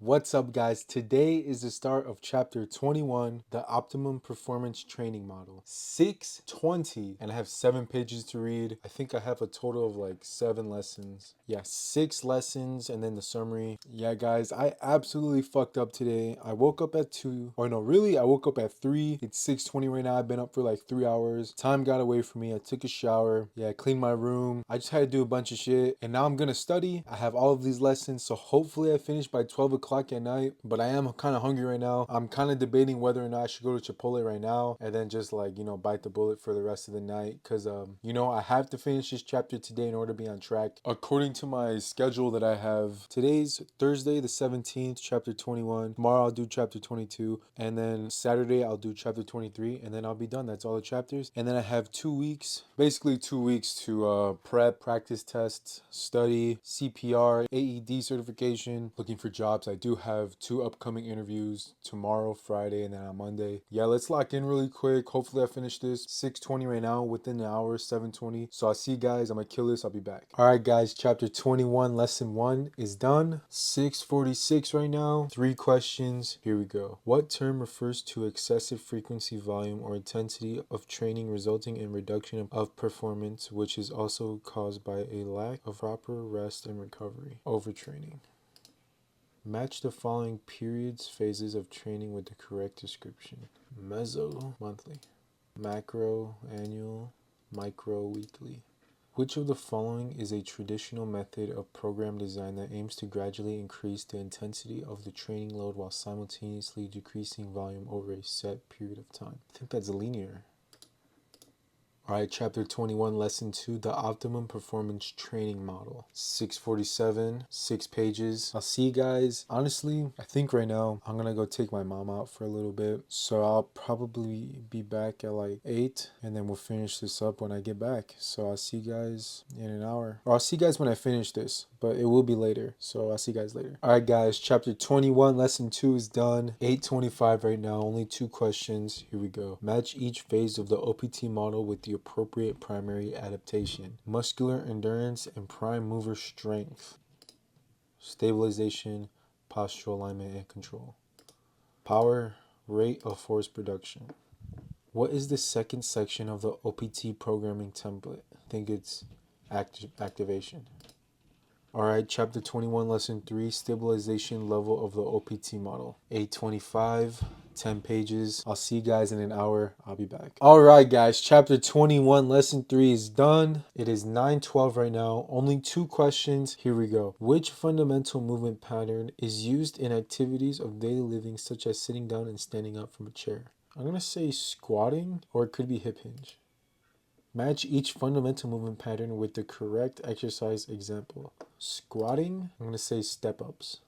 What's up, guys? Today is the start of chapter 21, the optimum performance training model. 620, and I have 7 pages to read. I think I have a total of like 7 lessons. Yeah, 6 lessons and then the summary. Yeah, guys, I absolutely fucked up today. I woke up at 2, or no, really, I woke up at 3. It's 6:20 right now. I've been up for like 3 hours. Time got away from me. I took a shower. Yeah, I cleaned my room. I just had to do a bunch of shit, and now I'm gonna study. I have all of these lessons, so hopefully I finish by 12 o'clock at night, but I am kind of hungry right now. I'm kind of debating whether or not I should go to Chipotle right now and then just like, bite the bullet for the rest of the night, because I have to finish this chapter today in order to be on track. According to my schedule that I have, today's Thursday the 17th, chapter 21. Tomorrow I'll do chapter 22, and then Saturday I'll do chapter 23, and then I'll be done. That's all the chapters. And then I have 2 weeks, basically 2 weeks to prep, practice tests, study, CPR, AED certification, looking for jobs. I do have 2 upcoming interviews tomorrow, Friday, and then on Monday. Yeah, let's lock in really quick. Hopefully I finish this. 6:20 right now, within an hour, 7:20. So I'll see you guys. I'm gonna kill this. I'll be back. All right, guys, chapter 21, lesson 1 is done. 6:46 right now. 3 questions. Here we go. What term refers to excessive frequency, volume, or intensity of training resulting in reduction of performance, which is also caused by a lack of proper rest and recovery? Overtraining. Match the following periods, phases of training with the correct description. Meso, monthly. Macro, annual. Micro, weekly. Which of the following is a traditional method of program design that aims to gradually increase the intensity of the training load while simultaneously decreasing volume over a set period of time? I think that's linear. All right, chapter 21, lesson 2, the optimum performance training model. 6:47, 6 pages. I'll see you guys. Honestly, I think right now I'm gonna go take my mom out for a little bit. So I'll probably be back at like 8, and then we'll finish this up when I get back. So I'll see you guys in an hour. Or I'll see you guys when I finish this, but it will be later. So I'll see you guys later. All right, guys, chapter 21, lesson 2 is done. 8:25 right now, only 2 questions. Here we go. Match each phase of the OPT model with the appropriate primary adaptation: muscular endurance and prime mover strength, stabilization, postural alignment and control, power, rate of force production. What is the second section of the OPT programming template? I think it's activation. All right, chapter 21, lesson 3, stabilization level of the OPT model. 8:25, 10 pages. I'll see you guys in an hour. I'll be back. All right, guys, chapter 21, lesson 3 is done. It is 9:12 right now. Only 2 questions. Here we go. Which fundamental movement pattern is used in activities of daily living, such as sitting down and standing up from a chair? I'm going to say squatting, or it could be hip hinge. Match each fundamental movement pattern with the correct exercise example. Squatting, I'm going to say step ups.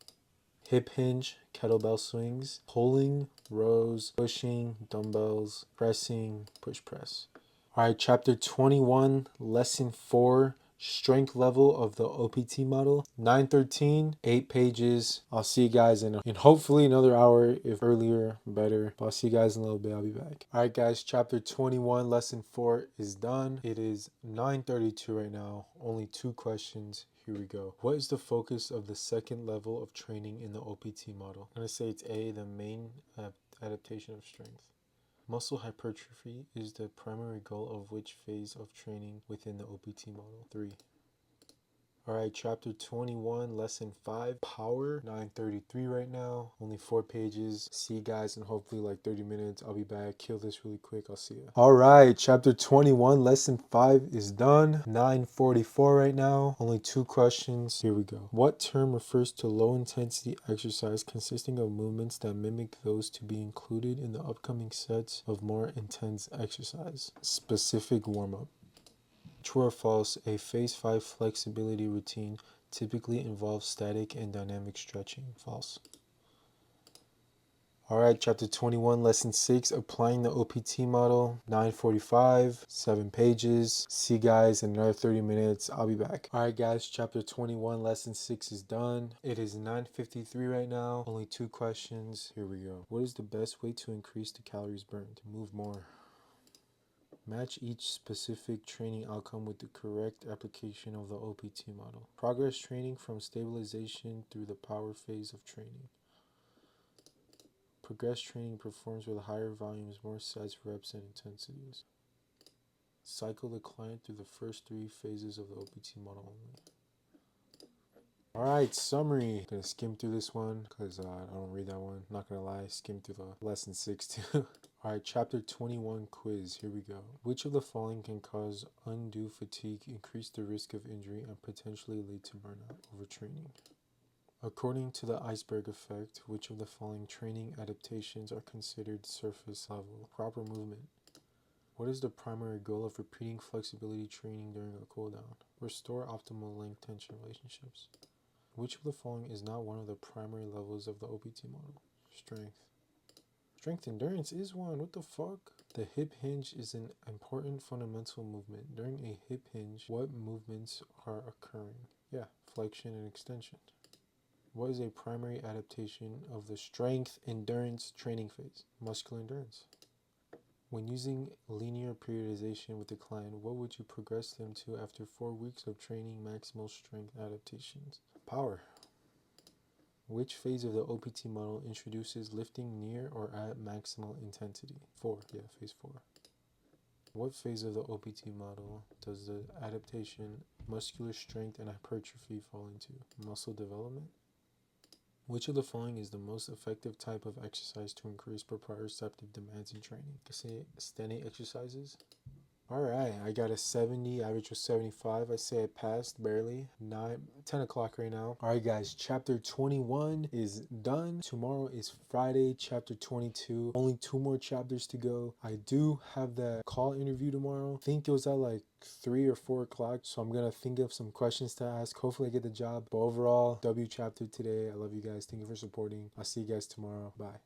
Hip hinge, kettlebell swings. Pulling, rows. Pushing, dumbbells. Pressing, push press. All right, chapter 21, lesson 4, strength level of the OPT model. 9:13, 8 pages. I'll see you guys in hopefully another hour, if earlier, better. But I'll see you guys in a little bit. I'll be back. All right, guys, chapter 21, lesson 4 is done. It is 9:32 right now. Only 2 questions. Here we go. What is the focus of the second level of training in the OPT model? I'm going to say it's A, the main adaptation of strength. Muscle hypertrophy is the primary goal of which phase of training within the OPT model? 3. All right, chapter 21, lesson 5, power. 9:33 right now, only 4 pages. See you guys in hopefully like 30 minutes. I'll be back. Kill this really quick. I'll see you. All right, chapter 21, lesson 5 is done. 9:44 right now, only 2 questions. Here we go. What term refers to low intensity exercise consisting of movements that mimic those to be included in the upcoming sets of more intense exercise? Specific warm-up. True or false, a phase 5 flexibility routine typically involves static and dynamic stretching? False. All right, chapter 21, lesson 6, applying the OPT model. 9:45, 7 pages. See you guys in another 30 minutes. I'll be back. All right, guys, chapter 21, lesson 6 is done. It is 9:53 right now. Only 2 questions. Here we go. What is the best way to increase the calories burned? Move more. Match each specific training outcome with the correct application of the OPT model. Progress training from stabilization through the power phase of training. Progress training performs with higher volumes, more sets, reps, and intensities. Cycle the client through the first 3 phases of the OPT model only. Alright, summary. I'm gonna skim through this one because I don't read that one. Not gonna lie, skim through the lesson 6 too. Alright, chapter 21 quiz. Here we go. Which of the following can cause undue fatigue, increase the risk of injury, and potentially lead to burnout? Overtraining. According to the iceberg effect, which of the following training adaptations are considered surface level? Proper movement. What is the primary goal of repeating flexibility training during a cooldown? Restore optimal length tension relationships. Which of the following is not one of the primary levels of the OPT model? Strength. Strength endurance is one. What the fuck? The hip hinge is an important fundamental movement. During a hip hinge, what movements are occurring? Yeah, flexion and extension. What is a primary adaptation of the strength endurance training phase? Muscular endurance. When using linear periodization with the client, what would you progress them to after 4 weeks of training maximal strength adaptations? Power. Which phase of the OPT model introduces lifting near or at maximal intensity? 4. Yeah, phase 4. What phase of the OPT model does the adaptation muscular strength and hypertrophy fall into? Muscle development. Which of the following is the most effective type of exercise to increase proprioceptive demands in training? I say standing exercises. Alright, I got a 70, average was 75. I say I passed barely. 10 o'clock right now. Alright guys, chapter 21 is done. Tomorrow is Friday, chapter 22. Only 2 more chapters to go. I do have that call interview tomorrow. I think it was at like 3 or 4 o'clock. So I'm gonna think of some questions to ask. Hopefully I get the job. But overall, W chapter today. I love you guys. Thank you for supporting. I'll see you guys tomorrow. Bye.